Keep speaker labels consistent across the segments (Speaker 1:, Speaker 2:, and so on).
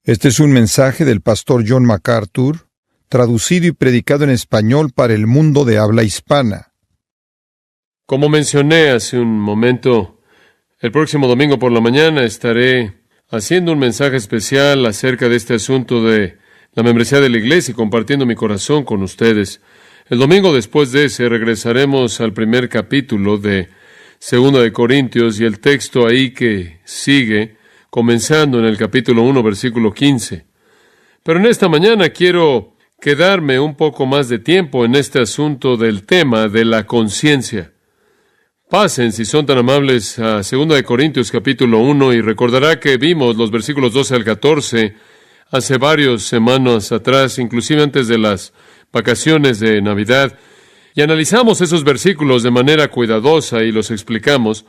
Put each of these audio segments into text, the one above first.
Speaker 1: Este es un mensaje del pastor John MacArthur, traducido y predicado en español para el mundo de habla hispana.
Speaker 2: Como mencioné hace un momento, el próximo domingo por la mañana estaré haciendo un mensaje especial acerca de este asunto de la membresía de la iglesia y compartiendo mi corazón con ustedes. El domingo después de ese regresaremos al primer capítulo de 2 de Corintios y el texto ahí que sigue, comenzando en el capítulo 1, versículo 15. Pero en esta mañana quiero quedarme un poco más de tiempo en este asunto del tema de la conciencia. Pasen, si son tan amables, a 2 de Corintios capítulo 1 y recordará que vimos los versículos 12 al 14 hace varias semanas atrás, inclusive antes de las vacaciones de Navidad, y analizamos esos versículos de manera cuidadosa y los explicamos,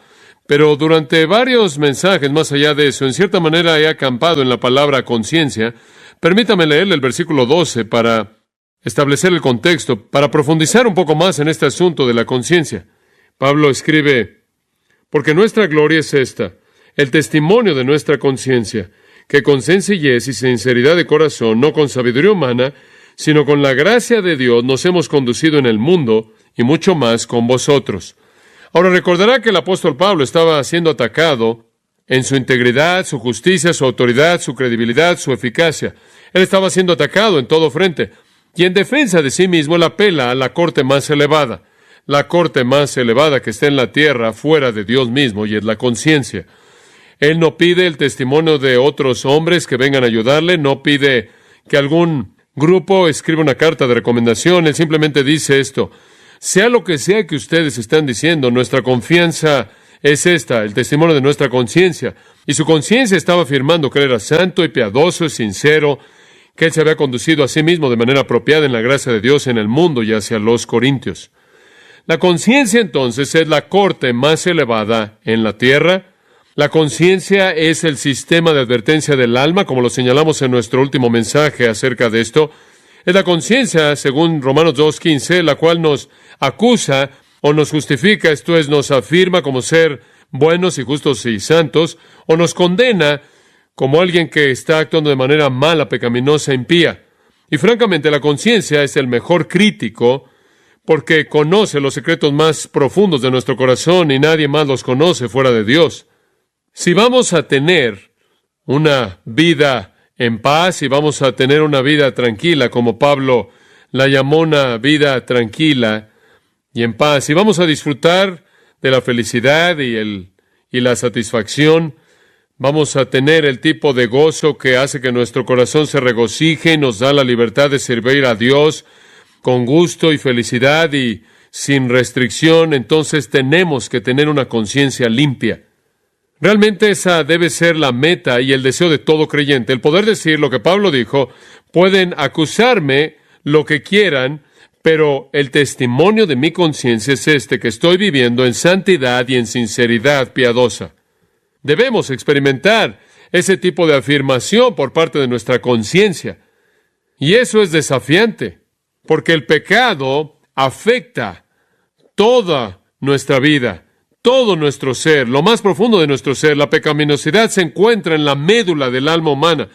Speaker 2: pero durante varios mensajes más allá de eso, en cierta manera he acampado en la palabra conciencia. Permítame leerle el versículo 12 para establecer el contexto, para profundizar un poco más en este asunto de la conciencia. Pablo escribe: porque nuestra gloria es esta, el testimonio de nuestra conciencia, que con sencillez y sinceridad de corazón, no con sabiduría humana, sino con la gracia de Dios, nos hemos conducido en el mundo, y mucho más con vosotros. Ahora recordará que el apóstol Pablo estaba siendo atacado en su integridad, su justicia, su autoridad, su credibilidad, su eficacia. Él estaba siendo atacado en todo frente, y en defensa de sí mismo él apela a la corte más elevada. La corte más elevada que está en la tierra, fuera de Dios mismo, y es la conciencia. Él no pide el testimonio de otros hombres que vengan a ayudarle, no pide que algún grupo escriba una carta de recomendación. Él simplemente dice esto: sea lo que sea que ustedes están diciendo, nuestra confianza es esta, el testimonio de nuestra conciencia. Y su conciencia estaba afirmando que él era santo y piadoso y sincero, que él se había conducido a sí mismo de manera apropiada en la gracia de Dios en el mundo y hacia los corintios. La conciencia entonces es la corte más elevada en la tierra. La conciencia es el sistema de advertencia del alma, como lo señalamos en nuestro último mensaje acerca de esto. Es la conciencia, según Romanos 2:15, la cual nos acusa o nos justifica, esto es, nos afirma como ser buenos y justos y santos, o nos condena como alguien que está actuando de manera mala, pecaminosa, impía. Y francamente, la conciencia es el mejor crítico porque conoce los secretos más profundos de nuestro corazón y nadie más los conoce fuera de Dios. Si vamos a tener una vida en paz y vamos a tener una vida tranquila, como Pablo la llamó una vida tranquila y en paz, y vamos a disfrutar de la felicidad y la satisfacción, vamos a tener el tipo de gozo que hace que nuestro corazón se regocije y nos da la libertad de servir a Dios con gusto y felicidad y sin restricción. Entonces tenemos que tener una conciencia limpia. Realmente esa debe ser la meta y el deseo de todo creyente, el poder decir lo que Pablo dijo: pueden acusarme lo que quieran, pero el testimonio de mi conciencia es este, que estoy viviendo en santidad y en sinceridad piadosa. Debemos experimentar ese tipo de afirmación por parte de nuestra conciencia. Y eso es desafiante, porque el pecado afecta toda nuestra vida, todo nuestro ser, lo más profundo de nuestro ser. La pecaminosidad se encuentra en la médula del alma humana.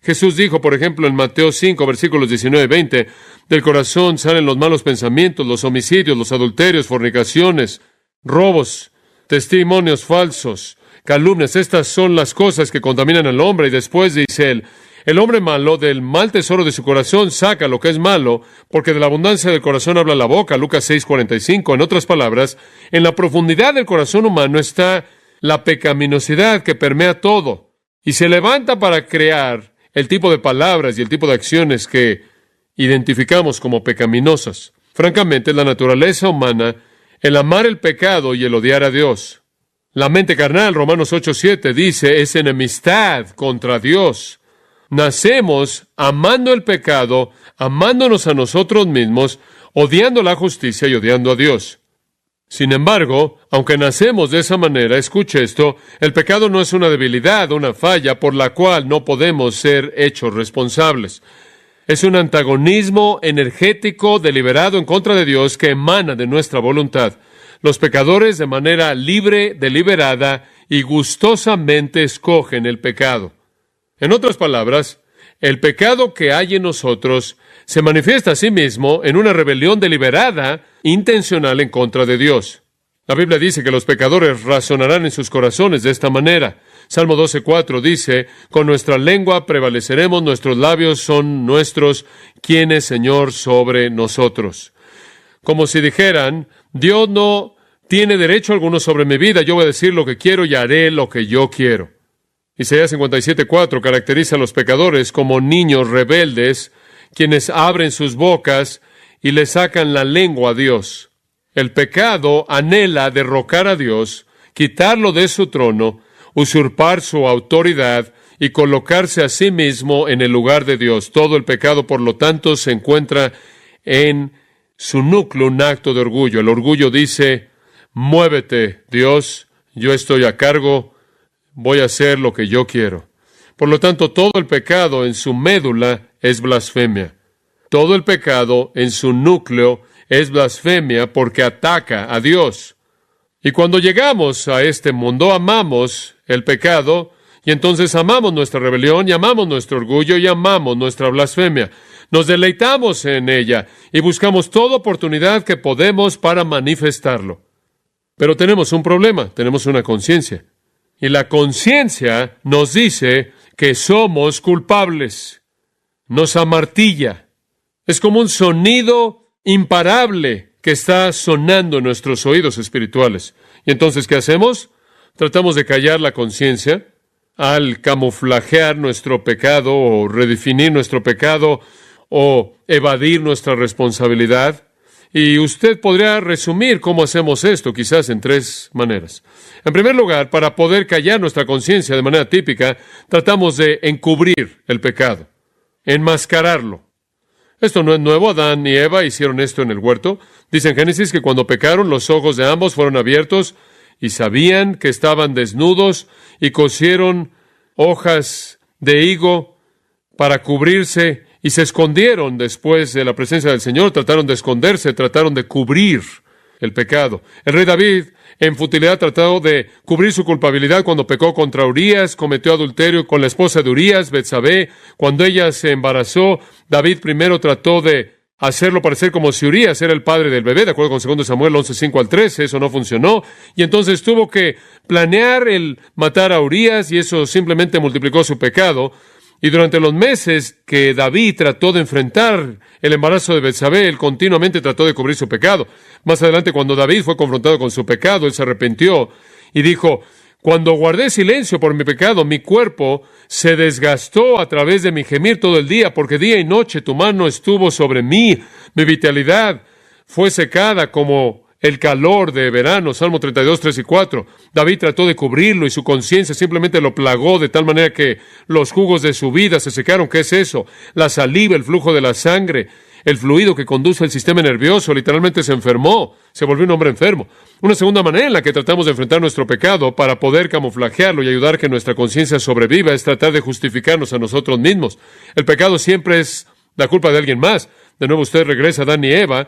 Speaker 2: Jesús dijo, por ejemplo, en Mateo 5, versículos 19 y 20, del corazón salen los malos pensamientos, los homicidios, los adulterios, fornicaciones, robos, testimonios falsos, calumnias. Estas son las cosas que contaminan al hombre. Y después dice él: el hombre malo del mal tesoro de su corazón saca lo que es malo, porque de la abundancia del corazón habla la boca. Lucas 6:45. En otras palabras, en la profundidad del corazón humano está la pecaminosidad que permea todo y se levanta para crear el tipo de palabras y el tipo de acciones que identificamos como pecaminosas. Francamente, es la naturaleza humana el amar el pecado y el odiar a Dios. La mente carnal, Romanos 8:7, dice, es enemistad contra Dios. Nacemos amando el pecado, amándonos a nosotros mismos, odiando la justicia y odiando a Dios. Sin embargo, aunque nacemos de esa manera, escuche esto, el pecado no es una debilidad, una falla por la cual no podemos ser hechos responsables. Es un antagonismo energético deliberado en contra de Dios que emana de nuestra voluntad. Los pecadores, de manera libre, deliberada y gustosamente escogen el pecado. En otras palabras, El pecado que hay en nosotros se manifiesta a sí mismo en una rebelión deliberada, intencional en contra de Dios. La Biblia dice que los pecadores razonarán en sus corazones de esta manera. Salmo 12:4 dice, con nuestra lengua prevaleceremos, nuestros labios son nuestros, ¿quién es Señor sobre nosotros? Como si dijeran, Dios no tiene derecho alguno sobre mi vida, yo voy a decir lo que quiero y haré lo que yo quiero. Isaías 57:4 caracteriza a los pecadores como niños rebeldes, quienes abren sus bocas y le sacan la lengua a Dios. El pecado anhela derrocar a Dios, quitarlo de su trono, usurpar su autoridad y colocarse a sí mismo en el lugar de Dios. Todo el pecado, por lo tanto, se encuentra en su núcleo un acto de orgullo. El orgullo dice, muévete, Dios, yo estoy a cargo, voy a hacer lo que yo quiero. Por lo tanto, todo el pecado en su médula es blasfemia. Todo el pecado en su núcleo es blasfemia porque ataca a Dios. Y cuando llegamos a este mundo, amamos el pecado, y entonces amamos nuestra rebelión, y amamos nuestro orgullo, y amamos nuestra blasfemia. Nos deleitamos en ella, y buscamos toda oportunidad que podemos para manifestarlo. Pero tenemos un problema, tenemos una conciencia. Y la conciencia nos dice que somos culpables. Nos amartilla. Es como un sonido imparable que está sonando en nuestros oídos espirituales. Y entonces, ¿qué hacemos? Tratamos de callar la conciencia al camuflajear nuestro pecado o redefinir nuestro pecado o evadir nuestra responsabilidad. Y usted podría resumir cómo hacemos esto, quizás en 3 maneras. En primer lugar, para poder callar nuestra conciencia de manera típica, tratamos de encubrir el pecado, enmascararlo. Esto no es nuevo. Adán y Eva hicieron esto en el huerto. Dice en Génesis que cuando pecaron, los ojos de ambos fueron abiertos y sabían que estaban desnudos y cosieron hojas de higo para cubrirse y se escondieron después de la presencia del Señor. Trataron de esconderse, trataron de cubrir el pecado. El rey David, en futilidad, trató de cubrir su culpabilidad cuando pecó contra Urías, cometió adulterio con la esposa de Urías, Betsabé. Cuando ella se embarazó, David primero trató de hacerlo parecer como si Urías era el padre del bebé, de acuerdo con 2 Samuel 11:5-13, eso no funcionó, y entonces tuvo que planear el matar a Urías, y eso simplemente multiplicó su pecado. Y durante los meses que David trató de enfrentar el embarazo de Betsabé, él continuamente trató de cubrir su pecado. Más adelante, cuando David fue confrontado con su pecado, él se arrepintió y dijo, cuando guardé silencio por mi pecado, mi cuerpo se desgastó a través de mi gemir todo el día, porque día y noche tu mano estuvo sobre mí, mi vitalidad fue secada como el calor de verano. Salmo 32, 3 y 4. David trató de cubrirlo y su conciencia simplemente lo plagó de tal manera que los jugos de su vida se secaron. ¿Qué es eso? La saliva, el flujo de la sangre, el fluido que conduce el sistema nervioso, literalmente se enfermó, se volvió un hombre enfermo. Una segunda manera en la que tratamos de enfrentar nuestro pecado para poder camuflajearlo y ayudar que nuestra conciencia sobreviva es tratar de justificarnos a nosotros mismos. El pecado siempre es la culpa de alguien más. De nuevo usted regresa a Adán y Eva,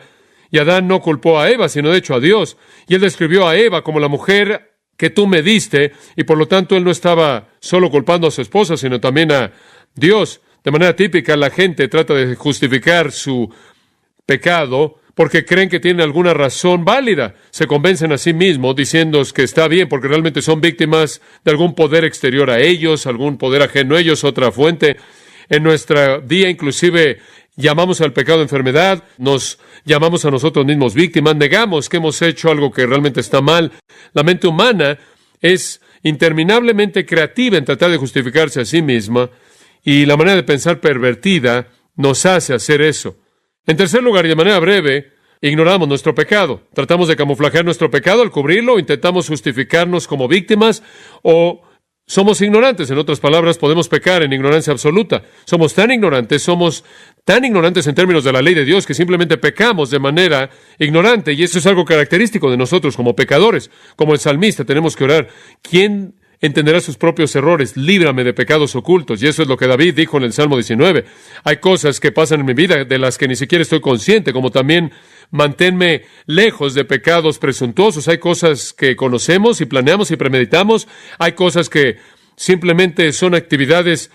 Speaker 2: y Adán no culpó a Eva, sino de hecho a Dios. Y él describió a Eva como la mujer que tú me diste, y por lo tanto él no estaba solo culpando a su esposa, sino también a Dios. De manera típica, la gente trata de justificar su pecado porque creen que tienen alguna razón válida. Se convencen a sí mismos diciendo que está bien porque realmente son víctimas de algún poder exterior a ellos, algún poder ajeno a ellos, otra fuente. En nuestra día, inclusive, llamamos al pecado enfermedad, nos llamamos a nosotros mismos víctimas, negamos que hemos hecho algo que realmente está mal. La mente humana es interminablemente creativa en tratar de justificarse a sí misma, y la manera de pensar pervertida nos hace hacer eso. En tercer lugar, y de manera breve, ignoramos nuestro pecado. Tratamos de camuflajear nuestro pecado al cubrirlo, intentamos justificarnos como víctimas, o somos ignorantes. En otras palabras, podemos pecar en ignorancia absoluta. Somos tan ignorantes en términos de la ley de Dios, que simplemente pecamos de manera ignorante, y eso es algo característico de nosotros como pecadores. Como el salmista, tenemos que orar, ¿quién entenderá sus propios errores? Líbrame de pecados ocultos. Y eso es lo que David dijo en el Salmo 19. Hay cosas que pasan en mi vida de las que ni siquiera estoy consciente, como también manténme lejos de pecados presuntuosos. Hay cosas que conocemos y planeamos y premeditamos. Hay cosas que simplemente son actividades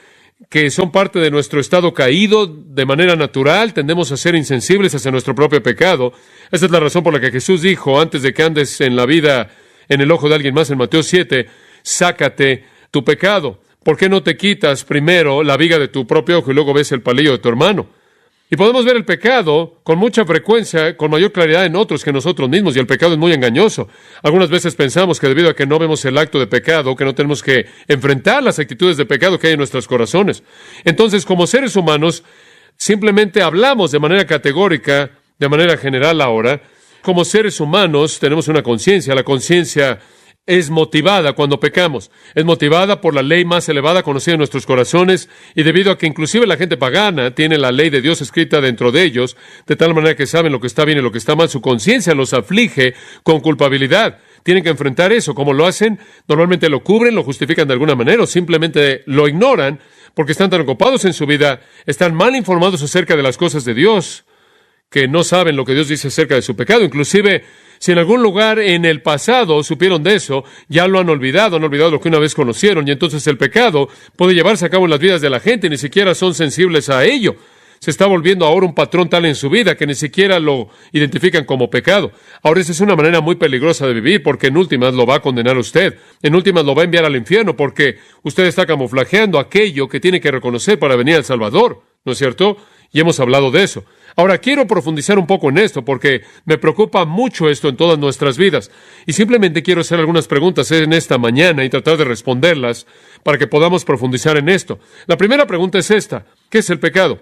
Speaker 2: que son parte de nuestro estado caído de manera natural, tendemos a ser insensibles hacia nuestro propio pecado. Esa es la razón por la que Jesús dijo, antes de que andes en la vida en el ojo de alguien más, en Mateo 7, sácate tu pecado. ¿Por qué no te quitas primero la viga de tu propio ojo y luego ves el palillo de tu hermano? Y podemos ver el pecado con mucha frecuencia, con mayor claridad en otros que nosotros mismos, y el pecado es muy engañoso. Algunas veces pensamos que debido a que no vemos el acto de pecado, que no tenemos que enfrentar las actitudes de pecado que hay en nuestros corazones. Entonces, como seres humanos, simplemente hablamos de manera categórica, de manera general ahora. Como seres humanos tenemos una conciencia. La conciencia es motivada cuando pecamos. Es motivada por la ley más elevada conocida en nuestros corazones, y debido a que inclusive la gente pagana tiene la ley de Dios escrita dentro de ellos, de tal manera que saben lo que está bien y lo que está mal, su conciencia los aflige con culpabilidad. Tienen que enfrentar eso. ¿Cómo lo hacen? Normalmente lo cubren, lo justifican de alguna manera, o simplemente lo ignoran porque están tan ocupados en su vida, están mal informados acerca de las cosas de Dios, que no saben lo que Dios dice acerca de su pecado. Inclusive, si en algún lugar en el pasado supieron de eso, ya lo han olvidado lo que una vez conocieron, y entonces el pecado puede llevarse a cabo en las vidas de la gente y ni siquiera son sensibles a ello. Se está volviendo ahora un patrón tal en su vida que ni siquiera lo identifican como pecado. Ahora, esa es una manera muy peligrosa de vivir, porque en últimas lo va a condenar a usted. En últimas lo va a enviar al infierno, porque usted está camuflajeando aquello que tiene que reconocer para venir al Salvador, ¿no es cierto? Y hemos hablado de eso. Ahora, quiero profundizar un poco en esto, porque me preocupa mucho esto en todas nuestras vidas. Y simplemente quiero hacer algunas preguntas en esta mañana y tratar de responderlas para que podamos profundizar en esto. La primera pregunta es esta: ¿qué es el pecado?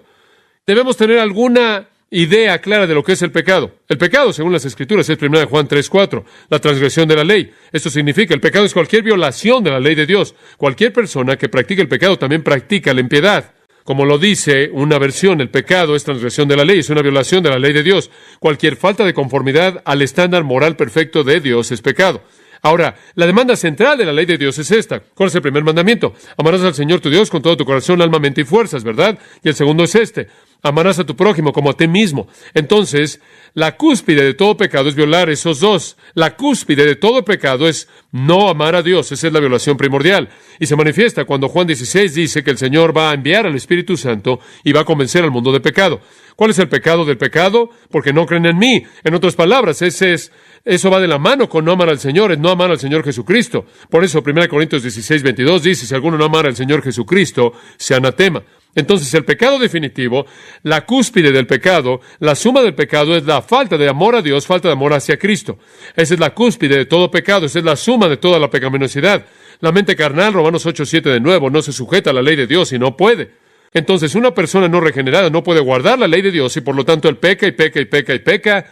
Speaker 2: Debemos tener alguna idea clara de lo que es el pecado. El pecado, según las Escrituras, es 1 Juan 3:4, la transgresión de la ley. Esto significa, el pecado es cualquier violación de la ley de Dios. Cualquier persona que practique el pecado también practica la impiedad. Como lo dice una versión, el pecado es transgresión de la ley, es una violación de la ley de Dios. Cualquier falta de conformidad al estándar moral perfecto de Dios es pecado. Ahora, la demanda central de la ley de Dios es esta. ¿Cuál es el primer mandamiento? Amarás al Señor tu Dios con todo tu corazón, alma, mente y fuerzas, ¿verdad? Y el segundo es este: amarás a tu prójimo como a ti mismo. Entonces, la cúspide de todo pecado es violar esos dos. La cúspide de todo pecado es no amar a Dios. Esa es la violación primordial. Y se manifiesta cuando Juan 16 dice que el Señor va a enviar al Espíritu Santo y va a convencer al mundo de pecado. ¿Cuál es el pecado del pecado? Porque no creen en mí. En otras palabras, eso va de la mano con no amar al Señor, es no amar al Señor Jesucristo. Por eso 1 Corintios 16:22 dice: si alguno no amara al Señor Jesucristo, sea anatema. Entonces, el pecado definitivo, la cúspide del pecado, la suma del pecado es la falta de amor a Dios, falta de amor hacia Cristo. Esa es la cúspide de todo pecado, esa es la suma de toda la pecaminosidad. La mente carnal, Romanos 8:7 de nuevo, no se sujeta a la ley de Dios y no puede. Entonces, una persona no regenerada no puede guardar la ley de Dios, y por lo tanto él peca y peca y peca y peca.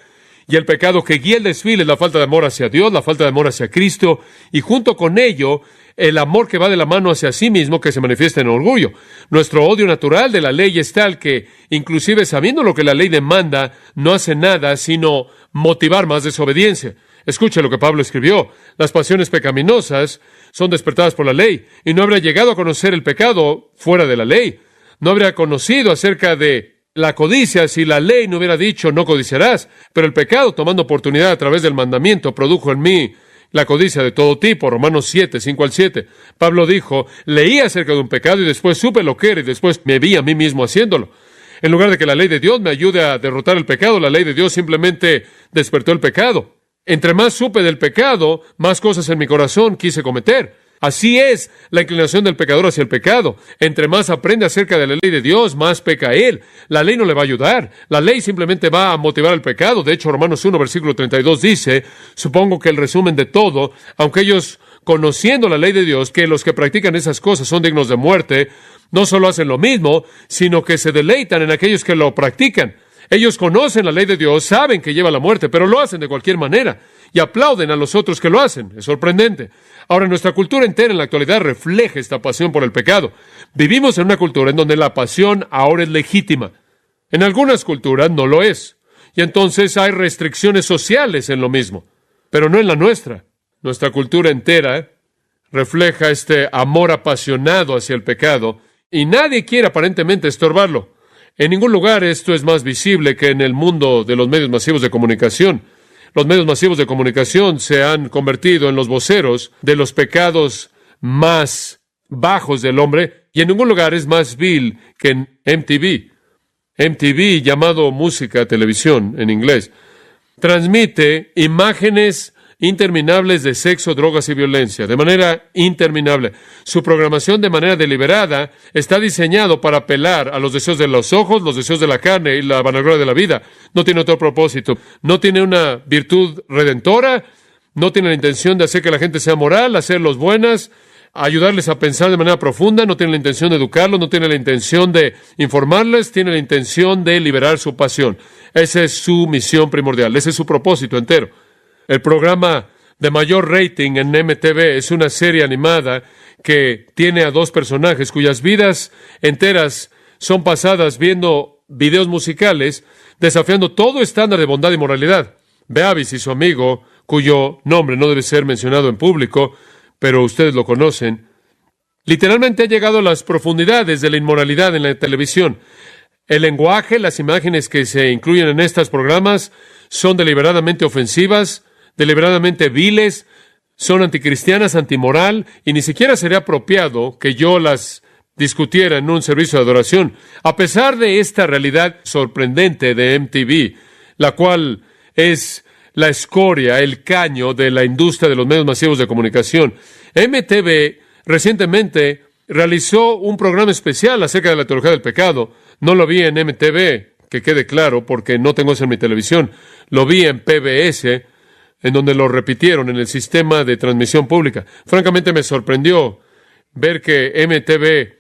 Speaker 2: Y el pecado que guía el desfile es la falta de amor hacia Dios, la falta de amor hacia Cristo, y junto con ello, el amor que va de la mano hacia sí mismo, que se manifiesta en orgullo. Nuestro odio natural de la ley es tal que, inclusive sabiendo lo que la ley demanda, no hace nada sino motivar más desobediencia. Escuche lo que Pablo escribió: las pasiones pecaminosas son despertadas por la ley, y no habría llegado a conocer el pecado fuera de la ley. No habría conocido acerca de la codicia si la ley no hubiera dicho no codiciarás, pero el pecado, tomando oportunidad a través del mandamiento, produjo en mí la codicia de todo tipo. Romanos 7:5-7. Pablo dijo: leí acerca de un pecado y después supe lo que era y después me vi a mí mismo haciéndolo. En lugar de que la ley de Dios me ayude a derrotar el pecado, la ley de Dios simplemente despertó el pecado. Entre más supe del pecado, más cosas en mi corazón quise cometer. Así es la inclinación del pecador hacia el pecado. Entre más aprende acerca de la ley de Dios, más peca él. La ley no le va a ayudar. La ley simplemente va a motivar el pecado. De hecho, Romanos 1:32 dice: supongo que el resumen de todo, aunque ellos, conociendo la ley de Dios, que los que practican esas cosas son dignos de muerte, no solo hacen lo mismo, sino que se deleitan en aquellos que lo practican. Ellos conocen la ley de Dios, saben que lleva a la muerte, pero lo hacen de cualquier manera y aplauden a los otros que lo hacen. Es sorprendente. Ahora, nuestra cultura entera en la actualidad refleja esta pasión por el pecado. Vivimos en una cultura en donde la pasión ahora es legítima. En algunas culturas no lo es. Y entonces hay restricciones sociales en lo mismo, pero no en la nuestra. Nuestra cultura entera refleja este amor apasionado hacia el pecado y nadie quiere aparentemente estorbarlo. En ningún lugar esto es más visible que en el mundo de los medios masivos de comunicación. Los medios masivos de comunicación se han convertido en los voceros de los pecados más bajos del hombre, y en ningún lugar es más vil que en MTV. MTV, llamado música, televisión en inglés, transmite imágenes interminables de sexo, drogas y violencia, de manera interminable. Su programación de manera deliberada está diseñado para apelar a los deseos de los ojos, los deseos de la carne y la vanagloria de la vida. No tiene otro propósito. No tiene una virtud redentora. No tiene la intención de hacer que la gente sea moral, hacerlos buenas, ayudarles a pensar de manera profunda. No tiene la intención de educarlos, no tiene la intención de informarles, tiene la intención de liberar su pasión. Esa es su misión primordial, ese es su propósito entero. El programa de mayor rating en MTV es una serie animada que tiene a dos personajes cuyas vidas enteras son pasadas viendo videos musicales, desafiando todo estándar de bondad y moralidad. Beavis y su amigo, cuyo nombre no debe ser mencionado en público, pero ustedes lo conocen, literalmente ha llegado a las profundidades de la inmoralidad en la televisión. El lenguaje, las imágenes que se incluyen en estos programas son deliberadamente ofensivas, deliberadamente viles, son anticristianas, antimoral, y ni siquiera sería apropiado que yo las discutiera en un servicio de adoración, a pesar de esta realidad sorprendente de MTV, la cual es la escoria, el caño de la industria de los medios masivos de comunicación. MTV recientemente realizó un programa especial acerca de la teología del pecado. No lo vi en MTV, que quede claro, porque no tengo eso en mi televisión. Lo vi en PBS, en donde lo repitieron en el sistema de transmisión pública. Francamente me sorprendió ver que MTV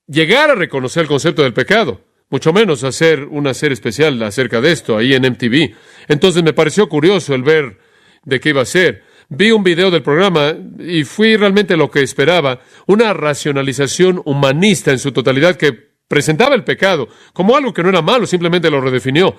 Speaker 2: llegara a reconocer el concepto del pecado, mucho menos hacer una serie especial acerca de esto ahí en MTV. Entonces me pareció curioso el ver de qué iba a ser. Vi un video del programa y fui realmente lo que esperaba, una racionalización humanista en su totalidad que presentaba el pecado como algo que no era malo, simplemente lo redefinió.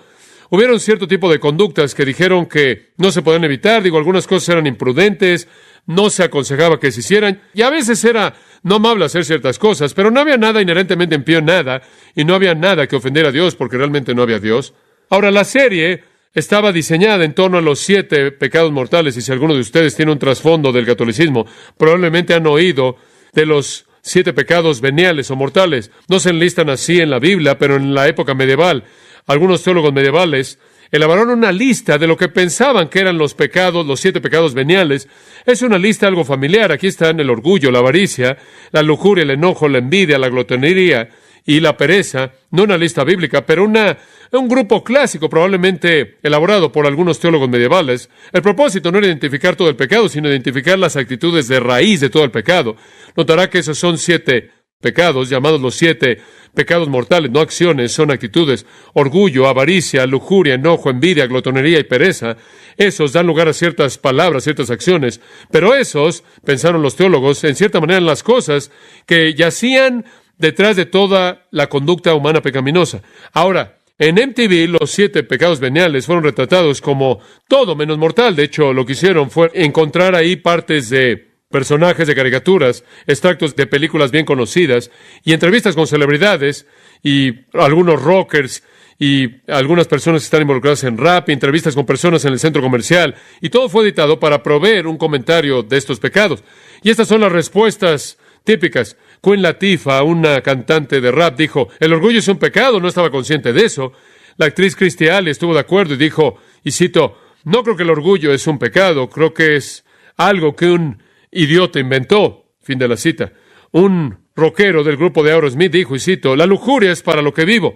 Speaker 2: Hubieron cierto tipo de conductas que dijeron que no se podían evitar. Algunas cosas eran imprudentes, no se aconsejaba que se hicieran, y a veces era no amable hacer ciertas cosas, pero no había nada inherentemente impío en nada, y no había nada que ofendiera a Dios, porque realmente no había Dios. Ahora, la serie estaba diseñada en torno a los 7 pecados mortales, y si alguno de ustedes tiene un trasfondo del catolicismo, probablemente han oído de los 7 pecados veniales o mortales. No se enlistan así en la Biblia, pero en la época medieval, algunos teólogos medievales elaboraron una lista de lo que pensaban que eran los pecados, los 7 pecados veniales. Es una lista algo familiar. Aquí están el orgullo, la avaricia, la lujuria, el enojo, la envidia, la glotonería y la pereza. No una lista bíblica, pero un grupo clásico, probablemente elaborado por algunos teólogos medievales. El propósito no era identificar todo el pecado, sino identificar las actitudes de raíz de todo el pecado. Notará que esos son 7 pecados, llamados los 7 pecados mortales, no acciones, son actitudes. Orgullo, avaricia, lujuria, enojo, envidia, glotonería y pereza. Esos dan lugar a ciertas palabras, ciertas acciones. Pero esos, pensaron los teólogos, en cierta manera en las cosas que yacían detrás de toda la conducta humana pecaminosa. Ahora, en MTV, los 7 pecados veniales fueron retratados como todo menos mortal. De hecho, lo que hicieron fue encontrar ahí partes de personajes de caricaturas, extractos de películas bien conocidas, y entrevistas con celebridades, y algunos rockers, y algunas personas que están involucradas en rap, y entrevistas con personas en el centro comercial, y todo fue editado para proveer un comentario de estos pecados. Y estas son las respuestas típicas. Queen Latifah, una cantante de rap, dijo: el orgullo es un pecado, no estaba consciente de eso. La actriz Christy Alley estuvo de acuerdo y dijo, y cito, no creo que el orgullo es un pecado, creo que es algo que un idiota inventó. Fin de la cita. Un rockero del grupo de Aerosmith dijo, y cito, la lujuria es para lo que vivo.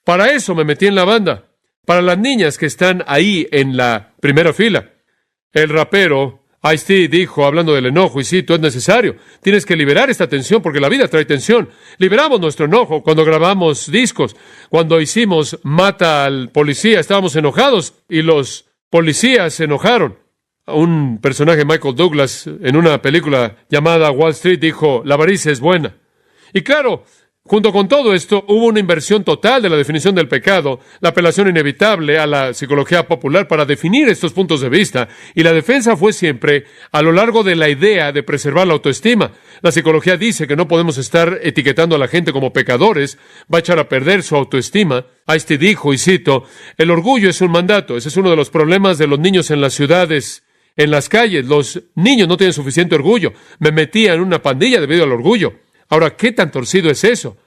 Speaker 2: Para eso me metí en la banda. Para las niñas que están ahí en la primera fila. El rapero Ice-T dijo, hablando del enojo, y cito, es necesario. Tienes que liberar esta tensión porque la vida trae tensión. Liberamos nuestro enojo cuando grabamos discos. Cuando hicimos Mata al Policía, estábamos enojados y los policías se enojaron. Un personaje, Michael Douglas, en una película llamada Wall Street, dijo, la avaricia es buena. Y claro, junto con todo esto, hubo una inversión total de la definición del pecado, la apelación inevitable a la psicología popular para definir estos puntos de vista, y la defensa fue siempre a lo largo de la idea de preservar la autoestima. La psicología dice que no podemos estar etiquetando a la gente como pecadores, va a echar a perder su autoestima. Ice-T dijo, y cito, el orgullo es un mandato. Ese es uno de los problemas de los niños en las ciudades en las calles. Los niños no tienen suficiente orgullo. Me metía en una pandilla debido al orgullo. Ahora, ¿qué tan torcido es eso?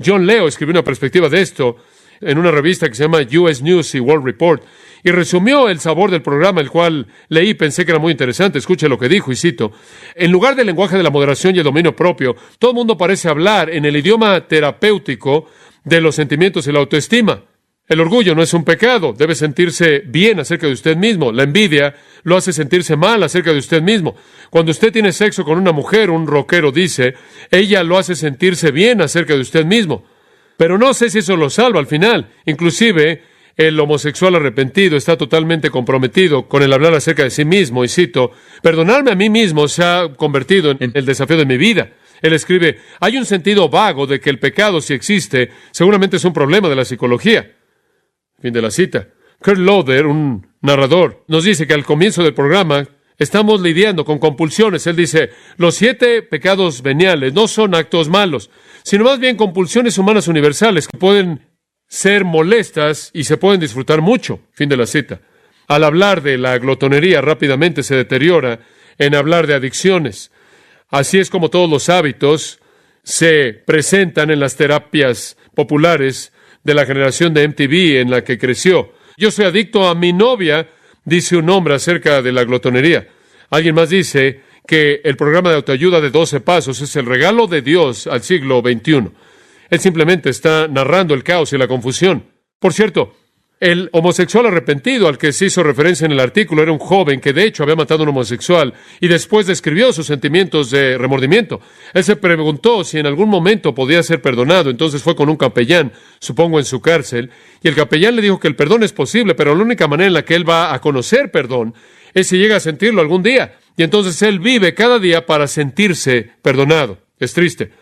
Speaker 2: John Leo escribió una perspectiva de esto en una revista que se llama US News y World Report, y resumió el sabor del programa, el cual leí y pensé que era muy interesante. Escuche lo que dijo, y cito: en lugar del lenguaje de la moderación y el dominio propio, todo el mundo parece hablar en el idioma terapéutico de los sentimientos y la autoestima. El orgullo no es un pecado, debe sentirse bien acerca de usted mismo. La envidia lo hace sentirse mal acerca de usted mismo. Cuando usted tiene sexo con una mujer, un rockero dice, ella lo hace sentirse bien acerca de usted mismo. Pero no sé si eso lo salva al final. Inclusive, el homosexual arrepentido está totalmente comprometido con el hablar acerca de sí mismo, y cito: perdonarme a mí mismo se ha convertido en el desafío de mi vida. Él escribe: hay un sentido vago de que el pecado, si existe, seguramente es un problema de la psicología. Fin de la cita. Kurt Loder, un narrador, nos dice que al comienzo del programa estamos lidiando con compulsiones. Él dice, los 7 pecados veniales no son actos malos, sino más bien compulsiones humanas universales que pueden ser molestas y se pueden disfrutar mucho. Fin de la cita. Al hablar de la glotonería, rápidamente se deteriora en hablar de adicciones. Así es como todos los hábitos se presentan en las terapias populares de la generación de MTV en la que creció. Yo soy adicto a mi novia, dice un hombre acerca de la glotonería. Alguien más dice que el programa de autoayuda de 12 pasos es el regalo de Dios al siglo XXI. Él simplemente está narrando el caos y la confusión. Por cierto, el homosexual arrepentido al que se hizo referencia en el artículo era un joven que de hecho había matado a un homosexual y después describió sus sentimientos de remordimiento. Él se preguntó si en algún momento podía ser perdonado, entonces fue con un capellán, supongo en su cárcel, y el capellán le dijo que el perdón es posible, pero la única manera en la que él va a conocer perdón es si llega a sentirlo algún día, y entonces él vive cada día para sentirse perdonado. Es triste.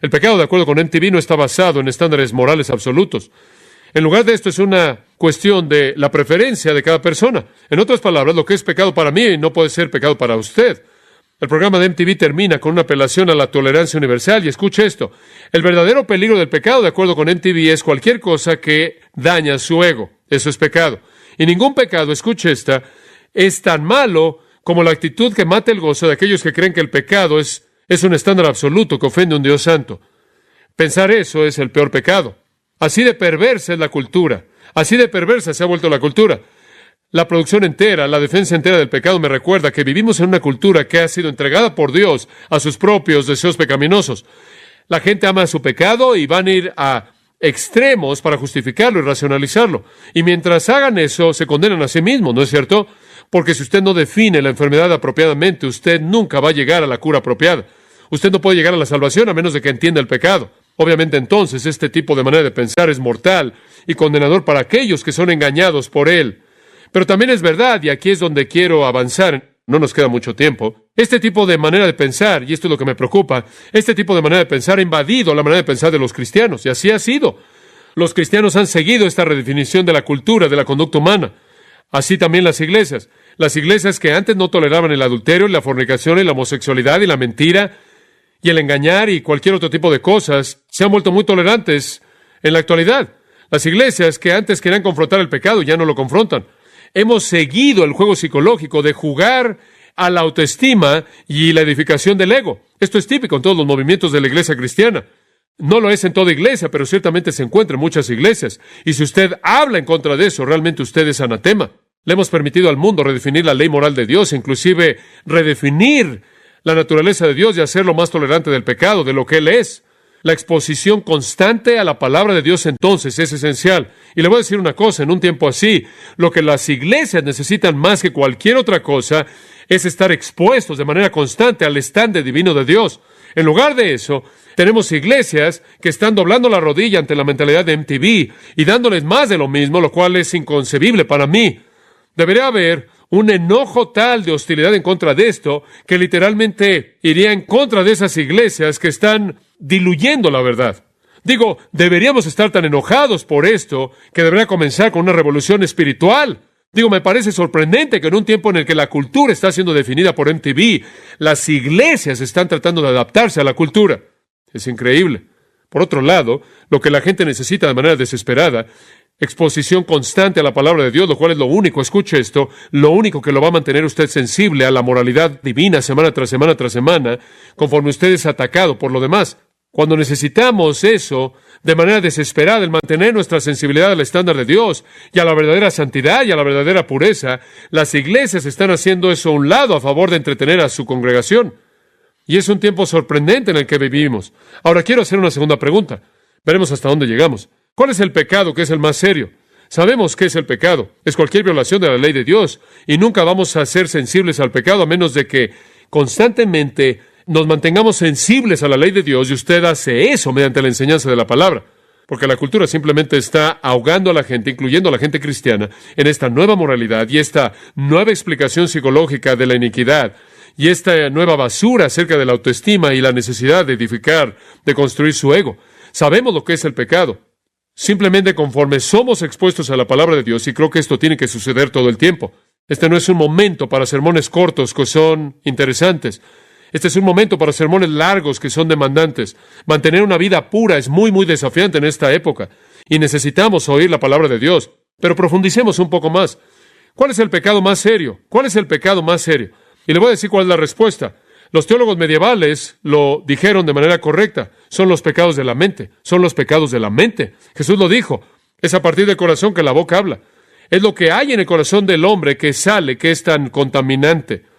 Speaker 2: El pecado, de acuerdo con MTV, no está basado en estándares morales absolutos. En lugar de esto, es una cuestión de la preferencia de cada persona. En otras palabras, lo que es pecado para mí no puede ser pecado para usted. El programa de MTV termina con una apelación a la tolerancia universal, y escuche esto: el verdadero peligro del pecado, de acuerdo con MTV, es cualquier cosa que daña su ego. Eso es pecado. Y ningún pecado, escuche esta, es tan malo como la actitud que mata el gozo de aquellos que creen que el pecado es un estándar absoluto que ofende a un Dios santo. Pensar eso es el peor pecado. Así de perversa es la cultura. Así de perversa se ha vuelto la cultura. La producción entera, la defensa entera del pecado me recuerda que vivimos en una cultura que ha sido entregada por Dios a sus propios deseos pecaminosos. La gente ama su pecado y van a ir a extremos para justificarlo y racionalizarlo. Y mientras hagan eso, se condenan a sí mismos, ¿no es cierto? Porque si usted no define la enfermedad apropiadamente, usted nunca va a llegar a la cura apropiada. Usted no puede llegar a la salvación a menos de que entienda el pecado. Obviamente, entonces, este tipo de manera de pensar es mortal y condenador para aquellos que son engañados por él. Pero también es verdad, y aquí es donde quiero avanzar, no nos queda mucho tiempo, este tipo de manera de pensar, y esto es lo que me preocupa, este tipo de manera de pensar ha invadido la manera de pensar de los cristianos, y así ha sido. Los cristianos han seguido esta redefinición de la cultura, de la conducta humana. Así también las iglesias. Las iglesias que antes no toleraban el adulterio, la fornicación, y la homosexualidad, y la mentira, y el engañar y cualquier otro tipo de cosas, se han vuelto muy tolerantes en la actualidad. Las iglesias que antes querían confrontar el pecado ya no lo confrontan. Hemos seguido el juego psicológico de jugar a la autoestima y la edificación del ego. Esto es típico en todos los movimientos de la iglesia cristiana. No lo es en toda iglesia, pero ciertamente se encuentra en muchas iglesias. Y si usted habla en contra de eso, realmente usted es anatema. Le hemos permitido al mundo redefinir la ley moral de Dios, inclusive redefinir la naturaleza de Dios y hacerlo más tolerante del pecado, de lo que Él es. La exposición constante a la palabra de Dios entonces es esencial. Y le voy a decir una cosa, en un tiempo así, lo que las iglesias necesitan más que cualquier otra cosa es estar expuestos de manera constante al estándar divino de Dios. En lugar de eso, tenemos iglesias que están doblando la rodilla ante la mentalidad de MTV y dándoles más de lo mismo, lo cual es inconcebible para mí. Debería haber un enojo tal de hostilidad en contra de esto, que literalmente iría en contra de esas iglesias que están diluyendo la verdad. Digo, deberíamos estar tan enojados por esto, que debería comenzar con una revolución espiritual. Digo, me parece sorprendente que en un tiempo en el que la cultura está siendo definida por MTV, las iglesias están tratando de adaptarse a la cultura. Es increíble. Por otro lado, lo que la gente necesita de manera desesperada exposición constante a la palabra de Dios, lo cual es lo único, escuche esto, lo único que lo va a mantener usted sensible a la moralidad divina semana tras semana tras semana, conforme usted es atacado por lo demás. Cuando necesitamos eso de manera desesperada, el mantener nuestra sensibilidad al estándar de Dios y a la verdadera santidad y a la verdadera pureza, las iglesias están haciendo eso a un lado a favor de entretener a su congregación. Y es un tiempo sorprendente en el que vivimos. Ahora quiero hacer una segunda pregunta. Veremos hasta dónde llegamos. ¿Cuál es el pecado que es el más serio? Sabemos qué es el pecado. Es cualquier violación de la ley de Dios. Y nunca vamos a ser sensibles al pecado a menos de que constantemente nos mantengamos sensibles a la ley de Dios, y usted hace eso mediante la enseñanza de la palabra. Porque la cultura simplemente está ahogando a la gente, incluyendo a la gente cristiana, en esta nueva moralidad y esta nueva explicación psicológica de la iniquidad y esta nueva basura acerca de la autoestima y la necesidad de edificar, de construir su ego. Sabemos lo que es el pecado. Simplemente conforme somos expuestos a la palabra de Dios, y creo que esto tiene que suceder todo el tiempo. Este no es un momento para sermones cortos que son interesantes. Este es un momento para sermones largos que son demandantes. Mantener una vida pura es muy, muy desafiante en esta época. Y necesitamos oír la palabra de Dios. Pero profundicemos un poco más. ¿Cuál es el pecado más serio? ¿Cuál es el pecado más serio? Y le voy a decir cuál es la respuesta. Los teólogos medievales lo dijeron de manera correcta. Son los pecados de la mente. Son los pecados de la mente. Jesús lo dijo. Es a partir del corazón que la boca habla. Es lo que hay en el corazón del hombre que sale, que es tan contaminante.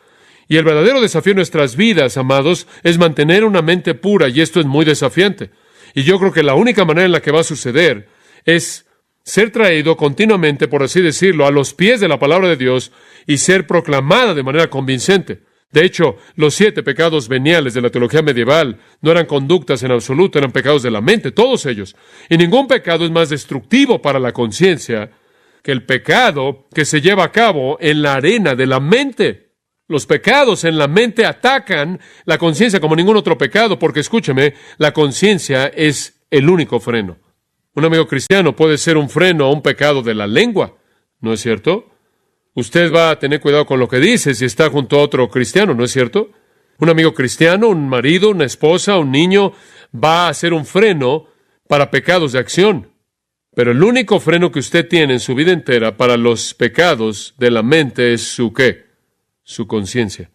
Speaker 2: Y el verdadero desafío en nuestras vidas, amados, es mantener una mente pura, y esto es muy desafiante. Y yo creo que la única manera en la que va a suceder es ser traído continuamente, por así decirlo, a los pies de la palabra de Dios y ser proclamada de manera convincente. De hecho, los 7 pecados veniales de la teología medieval no eran conductas en absoluto, eran pecados de la mente, todos ellos. Y ningún pecado es más destructivo para la conciencia que el pecado que se lleva a cabo en la arena de la mente. Los pecados en la mente atacan la conciencia como ningún otro pecado, porque escúcheme, la conciencia es el único freno. Un amigo cristiano puede ser un freno a un pecado de la lengua, ¿no es cierto? Usted va a tener cuidado con lo que dice si está junto a otro cristiano, ¿no es cierto? Un amigo cristiano, un marido, una esposa, un niño, va a ser un freno para pecados de acción. Pero el único freno que usted tiene en su vida entera para los pecados de la mente es su ¿qué? Su conciencia.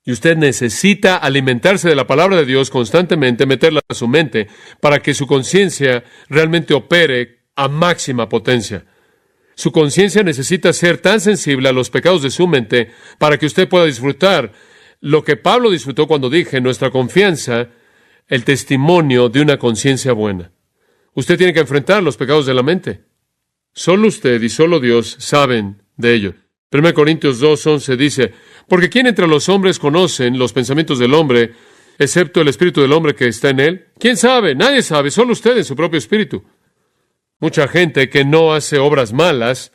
Speaker 2: Y usted necesita alimentarse de la palabra de Dios constantemente, meterla a su mente, para que su conciencia realmente opere a máxima potencia. Su conciencia necesita ser tan sensible a los pecados de su mente para que usted pueda disfrutar lo que Pablo disfrutó cuando dije, nuestra confianza, el testimonio de una conciencia buena. Usted tiene que enfrentar los pecados de la mente. Solo usted y solo Dios saben de ello. 1 Corintios 2:11 dice, porque ¿quién entre los hombres conocen los pensamientos del hombre, excepto el espíritu del hombre que está en él? ¿Quién sabe? Nadie sabe, solo usted en su propio espíritu. Mucha gente que no hace obras malas,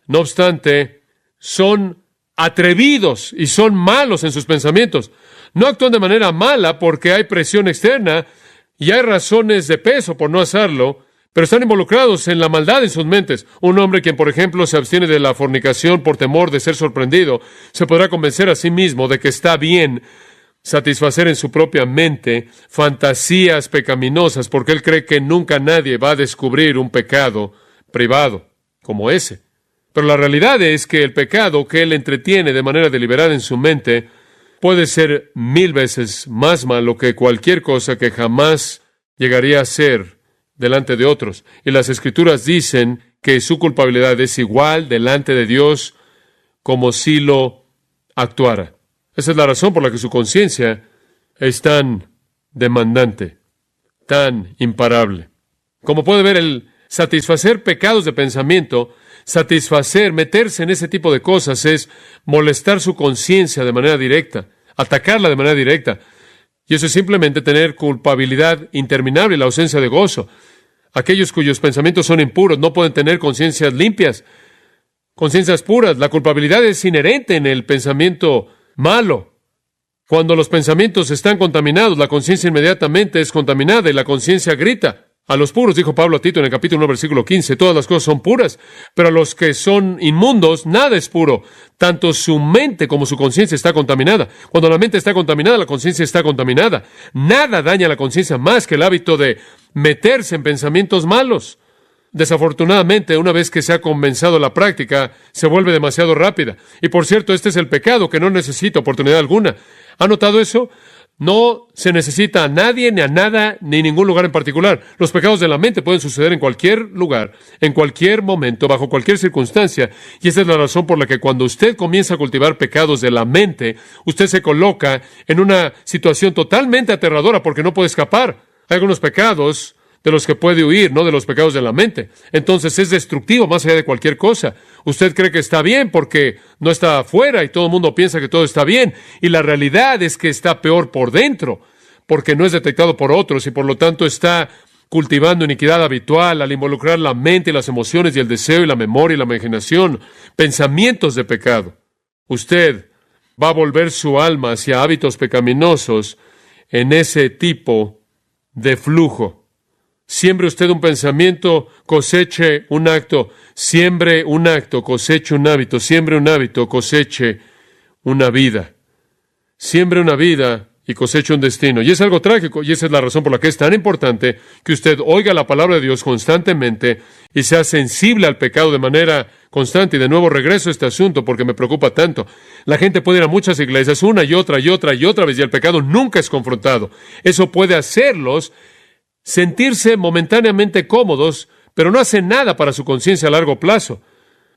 Speaker 2: no obstante, son atrevidos y son malos en sus pensamientos. No actúan de manera mala porque hay presión externa y hay razones de peso por no hacerlo, pero están involucrados en la maldad en sus mentes. Un hombre quien, por ejemplo, se abstiene de la fornicación por temor de ser sorprendido, se podrá convencer a sí mismo de que está bien satisfacer en su propia mente fantasías pecaminosas, porque él cree que nunca nadie va a descubrir un pecado privado como ese. Pero la realidad es que el pecado que él entretiene de manera deliberada en su mente puede ser 1000 veces más malo que cualquier cosa que jamás llegaría a ser delante de otros. Y las Escrituras dicen que su culpabilidad es igual delante de Dios como si lo actuara. Esa es la razón por la que su conciencia es tan demandante, tan imparable. Como puede ver, el satisfacer pecados de pensamiento, meterse en ese tipo de cosas es molestar su conciencia de manera directa, atacarla de manera directa. Y eso es simplemente tener culpabilidad interminable y la ausencia de gozo. Aquellos cuyos pensamientos son impuros no pueden tener conciencias limpias, conciencias puras. La culpabilidad es inherente en el pensamiento malo. Cuando los pensamientos están contaminados, la conciencia inmediatamente es contaminada y la conciencia grita. A los puros, dijo Pablo a Tito en el capítulo 1, versículo 15, todas las cosas son puras, pero a los que son inmundos, nada es puro. Tanto su mente como su conciencia está contaminada. Cuando la mente está contaminada, la conciencia está contaminada. Nada daña a la conciencia más que el hábito de meterse en pensamientos malos. desafortunadamente, una vez que se ha comenzado la práctica, se vuelve demasiado rápida. Y por cierto, este es el pecado que no necesita oportunidad alguna. ¿Ha notado eso? No se necesita a nadie, ni a nada, ni ningún lugar en particular. Los pecados de la mente pueden suceder en cualquier lugar, en cualquier momento, bajo cualquier circunstancia. Y esa es la razón por la que cuando usted comienza a cultivar pecados de la mente, usted se coloca en una situación totalmente aterradora porque no puede escapar. Hay algunos pecados de los que puede huir, no de los pecados de la mente. Entonces es destructivo más allá de cualquier cosa. Usted cree que está bien porque no está afuera y todo el mundo piensa que todo está bien. Y la realidad es que está peor por dentro porque no es detectado por otros y por lo tanto está cultivando iniquidad habitual al involucrar la mente y las emociones y el deseo y la memoria y la imaginación, pensamientos de pecado. Usted va a volver su alma hacia hábitos pecaminosos en ese tipo de flujo. Siembre usted un pensamiento, coseche un acto. Siembre un acto, coseche un hábito. Siembre un hábito, coseche una vida. Siembre una vida y coseche un destino. Y es algo trágico, y esa es la razón por la que es tan importante que usted oiga la palabra de Dios constantemente y sea sensible al pecado de manera constante. Y de nuevo regreso a este asunto porque me preocupa tanto. La gente puede ir a muchas iglesias una y otra y otra y otra vez y el pecado nunca es confrontado. Eso puede hacerlos sentirse momentáneamente cómodos, pero no hace nada para su conciencia a largo plazo.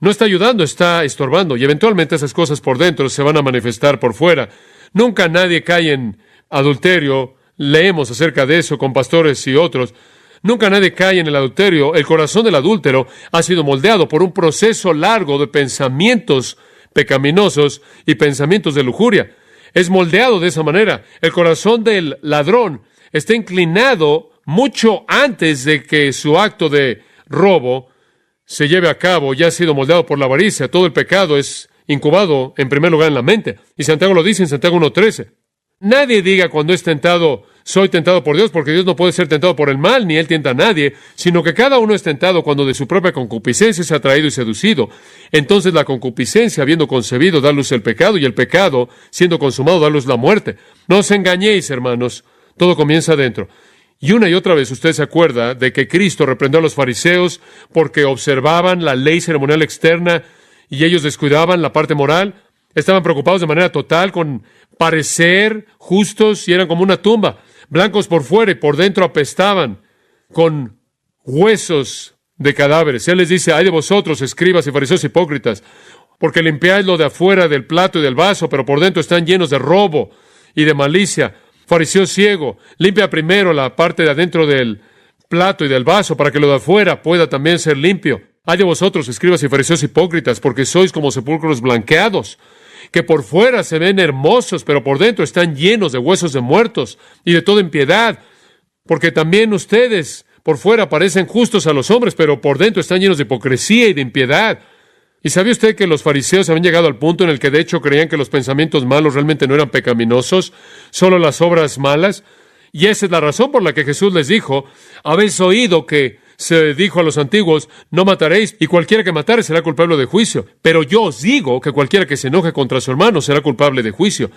Speaker 2: No está ayudando, está estorbando, y eventualmente esas cosas por dentro se van a manifestar por fuera. Nunca nadie cae en adulterio, leemos acerca de eso con pastores y otros. Nunca nadie cae en el adulterio. El corazón del adúltero ha sido moldeado por un proceso largo de pensamientos pecaminosos y pensamientos de lujuria. Es moldeado de esa manera. El corazón del ladrón está inclinado mucho antes de que su acto de robo se lleve a cabo. Ya ha sido moldeado por la avaricia. Todo el pecado es incubado en primer lugar en la mente. Y Santiago lo dice en Santiago 1:13. Nadie diga cuando es tentado, soy tentado por Dios, porque Dios no puede ser tentado por el mal, ni Él tienta a nadie, sino que cada uno es tentado cuando de su propia concupiscencia es atraído y seducido. Entonces la concupiscencia, habiendo concebido, da luz el pecado, y el pecado, siendo consumado, da luz la muerte. No os engañéis, hermanos, todo comienza adentro. Y una y otra vez usted se acuerda de que Cristo reprendió a los fariseos porque observaban la ley ceremonial externa y ellos descuidaban la parte moral. Estaban preocupados de manera total con parecer justos y eran como una tumba, blancos por fuera y por dentro apestaban con huesos de cadáveres. Él les dice, ay de vosotros, escribas y fariseos hipócritas, porque limpiáis lo de afuera del plato y del vaso, pero por dentro están llenos de robo y de malicia. Fariseo ciego, limpia primero la parte de adentro del plato y del vaso para que lo de afuera pueda también ser limpio. Ay de vosotros, escribas y fariseos hipócritas, porque sois como sepulcros blanqueados, que por fuera se ven hermosos, pero por dentro están llenos de huesos de muertos y de toda impiedad, porque también ustedes por fuera parecen justos a los hombres, pero por dentro están llenos de hipocresía y de impiedad. ¿Y sabía usted que los fariseos habían llegado al punto en el que de hecho creían que los pensamientos malos realmente no eran pecaminosos, solo las obras malas? Y esa es la razón por la que Jesús les dijo, habéis oído que se dijo a los antiguos, no mataréis, y cualquiera que matare será culpable de juicio. Pero yo os digo que cualquiera que se enoje contra su hermano será culpable de juicio.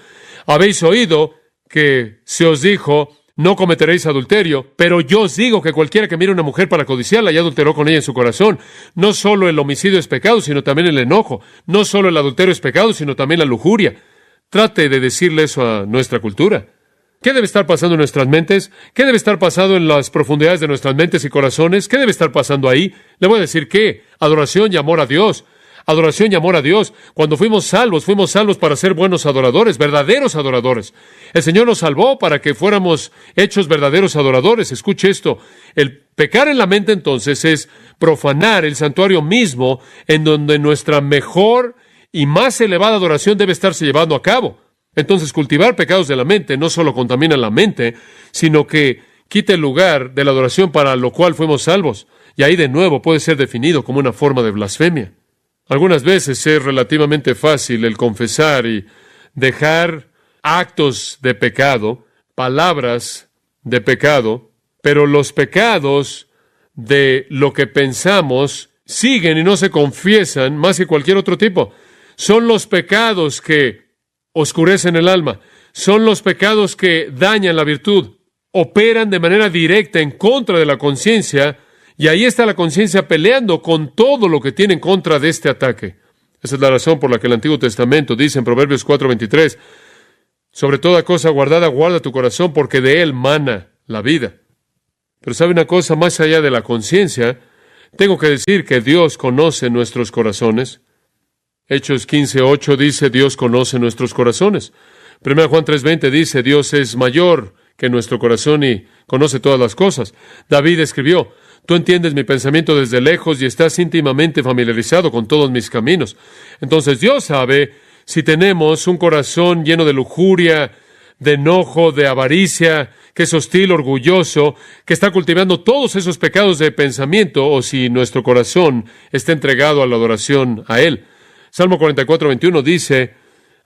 Speaker 2: Habéis oído que se os dijo, no cometeréis adulterio, pero yo os digo que cualquiera que mire a una mujer para codiciarla ya adulteró con ella en su corazón. No solo el homicidio es pecado, sino también el enojo. No solo el adulterio es pecado, sino también la lujuria. Trate de decirle eso a nuestra cultura. ¿Qué debe estar pasando en nuestras mentes? ¿Qué debe estar pasando en las profundidades de nuestras mentes y corazones? ¿Qué debe estar pasando ahí? Le voy a decir ¿qué? Adoración y amor a Dios. Adoración y amor a Dios. Cuando fuimos salvos para ser buenos adoradores, verdaderos adoradores. El Señor nos salvó para que fuéramos hechos verdaderos adoradores. Escuche esto. El pecar en la mente entonces es profanar el santuario mismo en donde nuestra mejor y más elevada adoración debe estarse llevando a cabo. Entonces, cultivar pecados de la mente no solo contamina la mente, sino que quita el lugar de la adoración para lo cual fuimos salvos. Y ahí de nuevo puede ser definido como una forma de blasfemia. Algunas veces es relativamente fácil el confesar y dejar actos de pecado, palabras de pecado, pero los pecados de lo que pensamos siguen y no se confiesan más que cualquier otro tipo. Son los pecados que oscurecen el alma, son los pecados que dañan la virtud, operan de manera directa en contra de la conciencia Y ahí está la conciencia peleando con todo lo que tiene en contra de este ataque. Esa es la razón por la que el Antiguo Testamento dice en Proverbios 4:23, sobre toda cosa guardada, guarda tu corazón, porque de él mana la vida. Pero ¿sabe una cosa? Más allá de la conciencia, tengo que decir que Dios conoce nuestros corazones. Hechos 15:8 dice, Dios conoce nuestros corazones. 1 Juan 3:20 dice, Dios es mayor que nuestro corazón y conoce todas las cosas. David escribió, tú entiendes mi pensamiento desde lejos y estás íntimamente familiarizado con todos mis caminos. Entonces Dios sabe si tenemos un corazón lleno de lujuria, de enojo, de avaricia, que es hostil, orgulloso, que está cultivando todos esos pecados de pensamiento, o si nuestro corazón está entregado a la adoración a Él. Salmo 44:21 dice,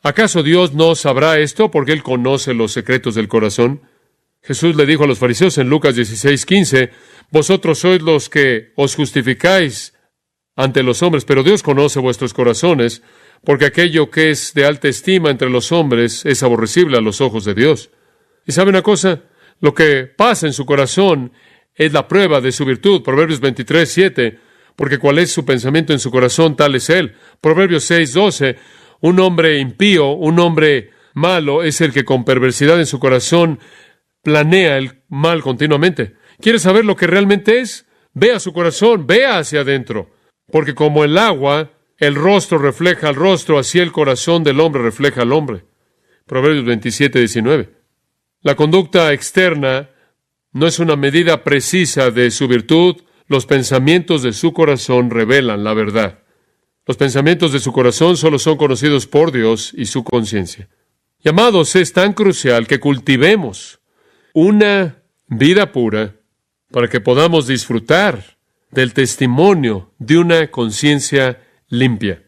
Speaker 2: ¿acaso Dios no sabrá esto porque Él conoce los secretos del corazón? Jesús le dijo a los fariseos en Lucas 16:15, vosotros sois los que os justificáis ante los hombres, pero Dios conoce vuestros corazones, porque aquello que es de alta estima entre los hombres es aborrecible a los ojos de Dios. ¿Y sabe una cosa? Lo que pasa en su corazón es la prueba de su virtud. Proverbios 23:7, porque cuál es su pensamiento en su corazón, tal es él. Proverbios 6:12, un hombre impío, un hombre malo, es el que con perversidad en su corazón planea el mal continuamente. ¿Quieres saber lo que realmente es? Vea su corazón, vea hacia adentro. Porque como el agua, el rostro refleja al rostro, así el corazón del hombre refleja al hombre. Proverbios 27:19. La conducta externa no es una medida precisa de su virtud. Los pensamientos de su corazón revelan la verdad. Los pensamientos de su corazón solo son conocidos por Dios y su conciencia. Y amados, es tan crucial que cultivemos una vida pura para que podamos disfrutar del testimonio de una conciencia limpia.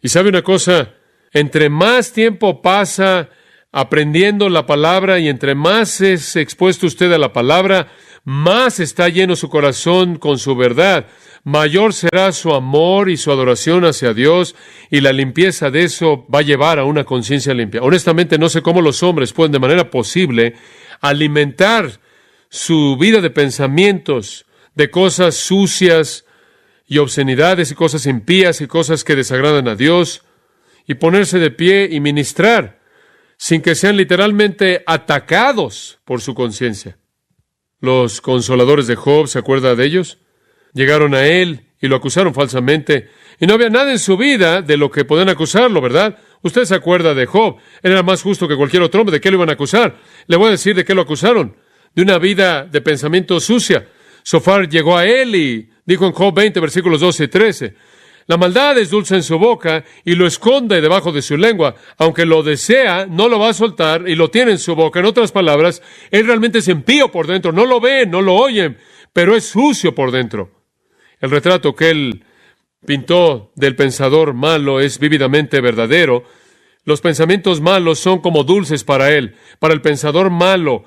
Speaker 2: Y sabe una cosa, entre más tiempo pasa aprendiendo la palabra y entre más es expuesto usted a la palabra, más está lleno su corazón con su verdad, mayor será su amor y su adoración hacia Dios, y la limpieza de eso va a llevar a una conciencia limpia. Honestamente, no sé cómo los hombres pueden de manera posible alimentar su vida de pensamientos, de cosas sucias y obscenidades y cosas impías y cosas que desagradan a Dios, y ponerse de pie y ministrar sin que sean literalmente atacados por su conciencia. Los consoladores de Job, ¿se acuerda de ellos? Llegaron a él y lo acusaron falsamente, y no había nada en su vida de lo que podían acusarlo, ¿verdad? Usted se acuerda de Job, él era más justo que cualquier otro hombre. ¿De qué lo iban a acusar? Le voy a decir de qué lo acusaron: de una vida de pensamiento sucia. Sofar llegó a él y dijo en Job 20, versículos 12 y 13, la maldad es dulce en su boca y lo esconde debajo de su lengua. Aunque lo desea, no lo va a soltar y lo tiene en su boca. En otras palabras, él realmente es impío por dentro. No lo ven, no lo oyen, pero es sucio por dentro. El retrato que él pintó del pensador malo es vívidamente verdadero. Los pensamientos malos son como dulces para él. Para el pensador malo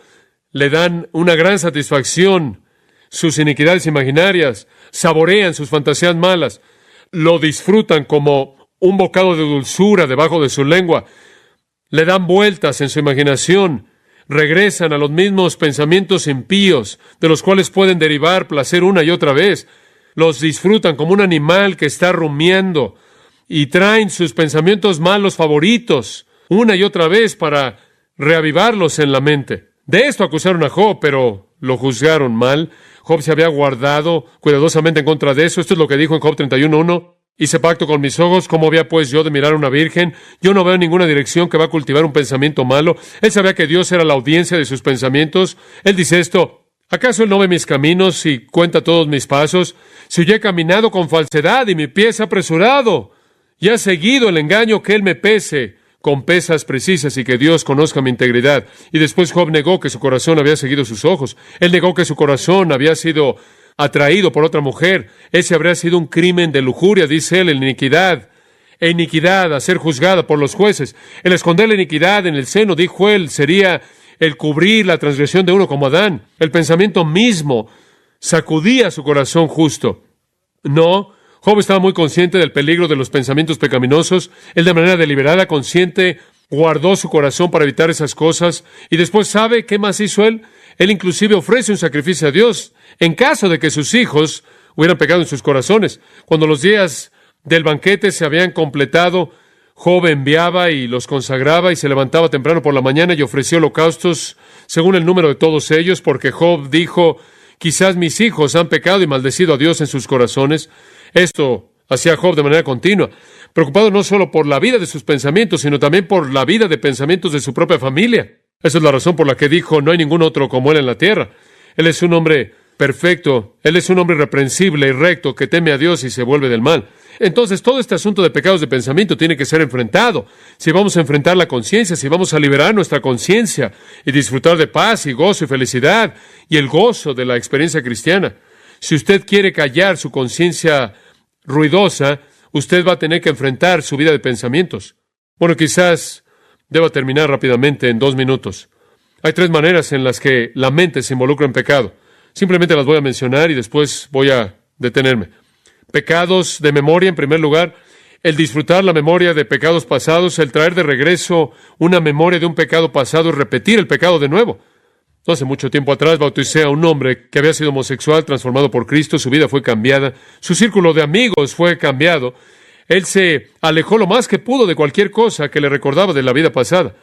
Speaker 2: le dan una gran satisfacción sus iniquidades imaginarias, saborean sus fantasías malas, lo disfrutan como un bocado de dulzura debajo de su lengua, le dan vueltas en su imaginación, regresan a los mismos pensamientos impíos, de los cuales pueden derivar placer una y otra vez, los disfrutan como un animal que está rumiando, y traen sus pensamientos malos favoritos una y otra vez para reavivarlos en la mente. De esto acusaron a Job, pero lo juzgaron mal. Job se había guardado cuidadosamente en contra de eso. Esto es lo que dijo en Job 31:1. Hice pacto con mis ojos, ¿cómo había pues yo de mirar a una virgen? Yo no veo ninguna dirección que va a cultivar un pensamiento malo. Él sabía que Dios era la audiencia de sus pensamientos. Él dice esto: ¿acaso él no ve mis caminos y cuenta todos mis pasos? Si yo he caminado con falsedad y mi pie se ha apresurado y ha seguido el engaño, que él me pese con pesas precisas y que Dios conozca mi integridad. Y después Job negó que su corazón había seguido sus ojos. Él negó que su corazón había sido atraído por otra mujer. Ese habría sido un crimen de lujuria, dice él, en iniquidad. E iniquidad a ser juzgada por los jueces. El esconder la iniquidad en el seno, dijo él, sería el cubrir la transgresión de uno como Adán. El pensamiento mismo sacudía su corazón justo. No, Job estaba muy consciente del peligro de los pensamientos pecaminosos. Él de manera deliberada, consciente, guardó su corazón para evitar esas cosas. Y después, ¿sabe qué más hizo él? Él inclusive ofrece un sacrificio a Dios en caso de que sus hijos hubieran pecado en sus corazones. Cuando los días del banquete se habían completado, Job enviaba y los consagraba y se levantaba temprano por la mañana y ofrecía holocaustos según el número de todos ellos, porque Job dijo: quizás mis hijos han pecado y maldecido a Dios en sus corazones. Esto hacía Job de manera continua, preocupado no solo por la vida de sus pensamientos, sino también por la vida de pensamientos de su propia familia. Esa es la razón por la que dijo: no hay ningún otro como él en la tierra. Él es un hombre perfecto, él es un hombre irreprensible y recto que teme a Dios y se vuelve del mal. Entonces, todo este asunto de pecados de pensamiento tiene que ser enfrentado. Si vamos a enfrentar la conciencia, si vamos a liberar nuestra conciencia y disfrutar de paz y gozo y felicidad y el gozo de la experiencia cristiana. Si usted quiere callar su conciencia ruidosa, usted va a tener que enfrentar su vida de pensamientos. Bueno, quizás deba terminar rápidamente en 2 minutos. Hay 3 maneras en las que la mente se involucra en pecado. Simplemente las voy a mencionar y después voy a detenerme. Pecados de memoria, en primer lugar, el disfrutar la memoria de pecados pasados, el traer de regreso una memoria de un pecado pasado y repetir el pecado de nuevo. No hace mucho tiempo atrás bauticé a un hombre que había sido homosexual, transformado por Cristo, su vida fue cambiada, su círculo de amigos fue cambiado. Él se alejó lo más que pudo de cualquier cosa que le recordaba de la vida pasada.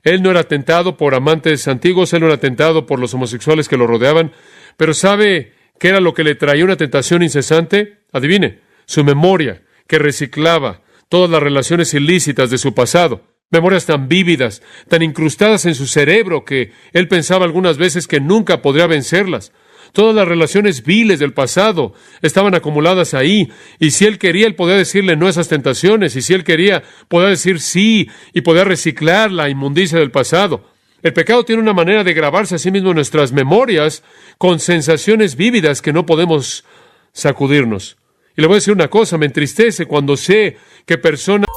Speaker 2: Él no era tentado por amantes antiguos, él no era tentado por los homosexuales que lo rodeaban, pero ¿sabe qué era lo que le traía una tentación incesante? Adivine, su memoria, que reciclaba todas las relaciones ilícitas de su pasado. Memorias tan vívidas, tan incrustadas en su cerebro que él pensaba algunas veces que nunca podría vencerlas. Todas las relaciones viles del pasado estaban acumuladas ahí, y si él quería, él podía decirle no a esas tentaciones, y si él quería, podía decir sí, y podía reciclar la inmundicia del pasado. El pecado tiene una manera de grabarse a sí mismo en nuestras memorias con sensaciones vívidas que no podemos sacudirnos. Y le voy a decir una cosa, me entristece cuando sé que personas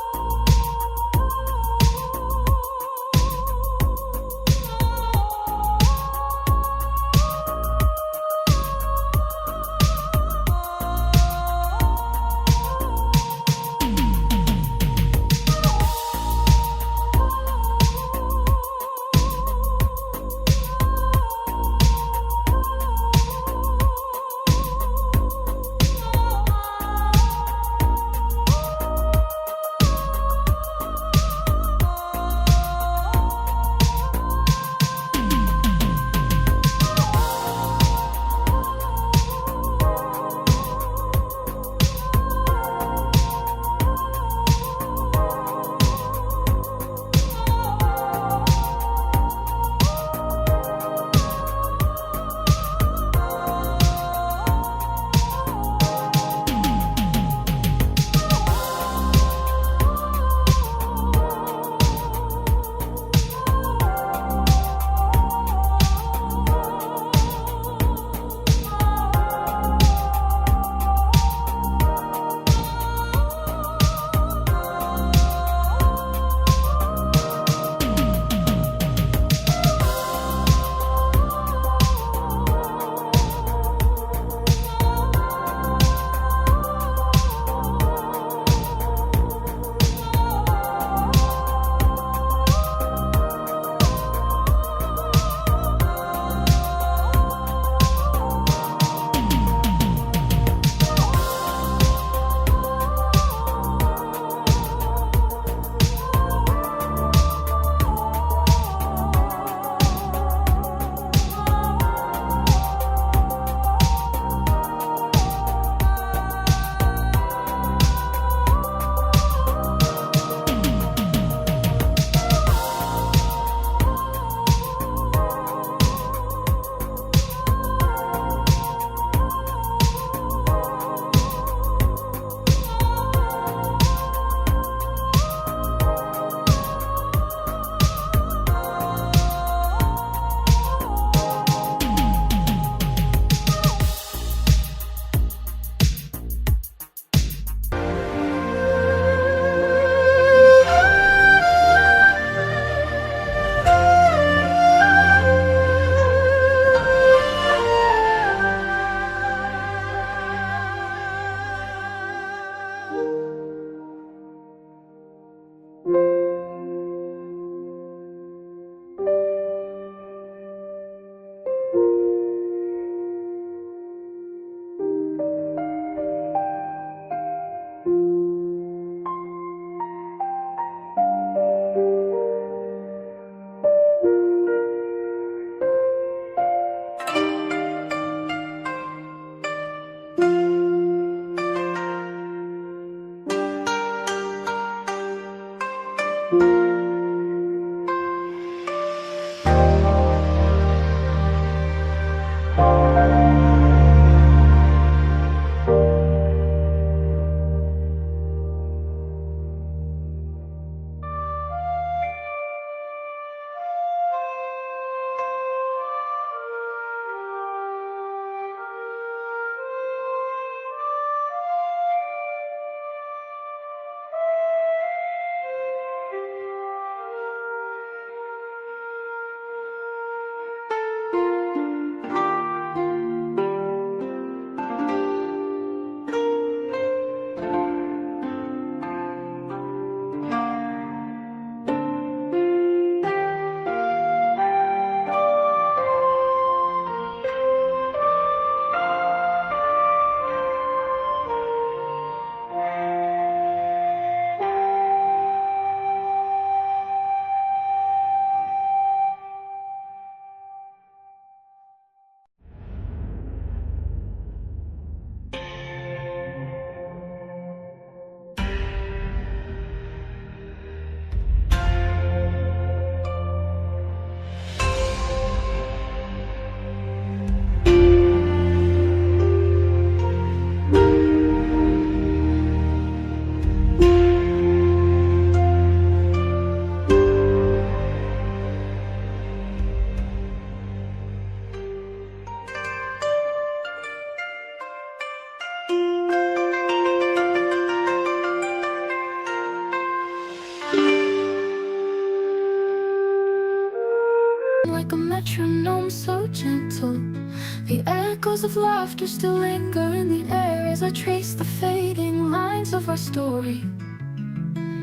Speaker 3: echoes of laughter still linger in the air as I trace the fading lines of our story.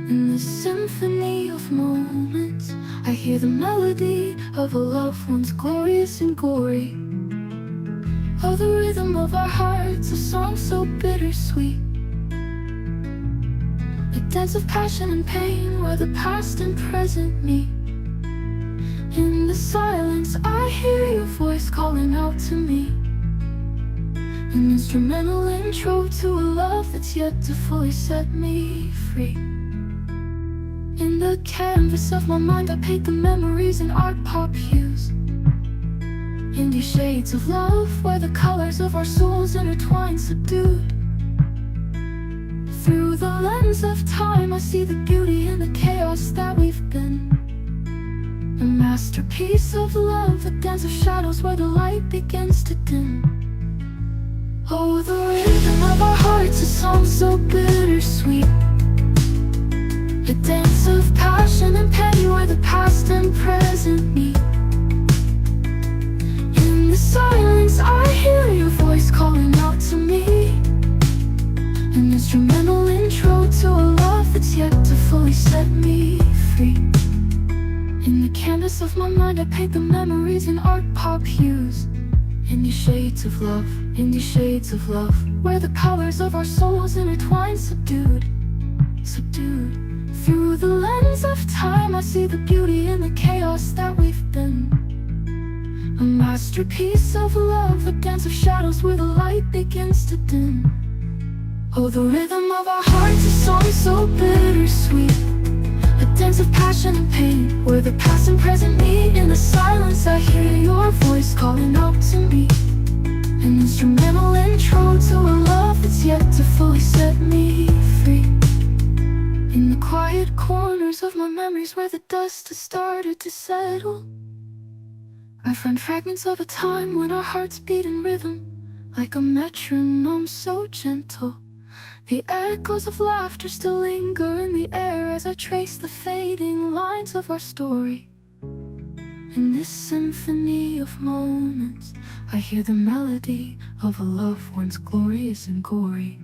Speaker 3: In this symphony of moments, I hear the melody of a love once glorious and gory. Oh, the rhythm of our hearts, a song so bittersweet, a dance of passion and pain where the past and present meet. In the silence, I hear your voice calling out to me, an instrumental intro to a love that's yet to fully set me free. In the canvas of my mind, I paint the memories in art pop hues, in these shades of love where the colors of our souls intertwine subdued. Through the lens of time, I see the beauty in the chaos that we've been, a masterpiece of love, a dance of shadows where the light begins to dim. Oh, the rhythm of our hearts, a song so bittersweet, a dance of passion and pain where the past and present meet. In the silence, I hear your voice calling out to me, an instrumental intro to a love that's yet to fully set me free. In the canvas of my mind, I paint the memories in art pop hues, in these shades of love, in these shades of love, where the colors of our souls intertwine subdued, subdued. Through the lens of time, I see the beauty in the chaos that we've been, a masterpiece of love, a dance of shadows where the light begins to dim. Oh, the rhythm of our hearts, a song so bittersweet, a dance of passion and pain where the past and present meet. In the silence, I hear your voice calling out to me, an instrumental intro to a love that's yet to fully set me free. In the quiet corners of my memories where the dust has started to settle, I find fragments of a time when our hearts beat in rhythm, like a metronome so gentle. The echoes of laughter still linger in the air as I trace the fading lines of our story. In this symphony of moments, I hear the melody of a love once glorious and gory.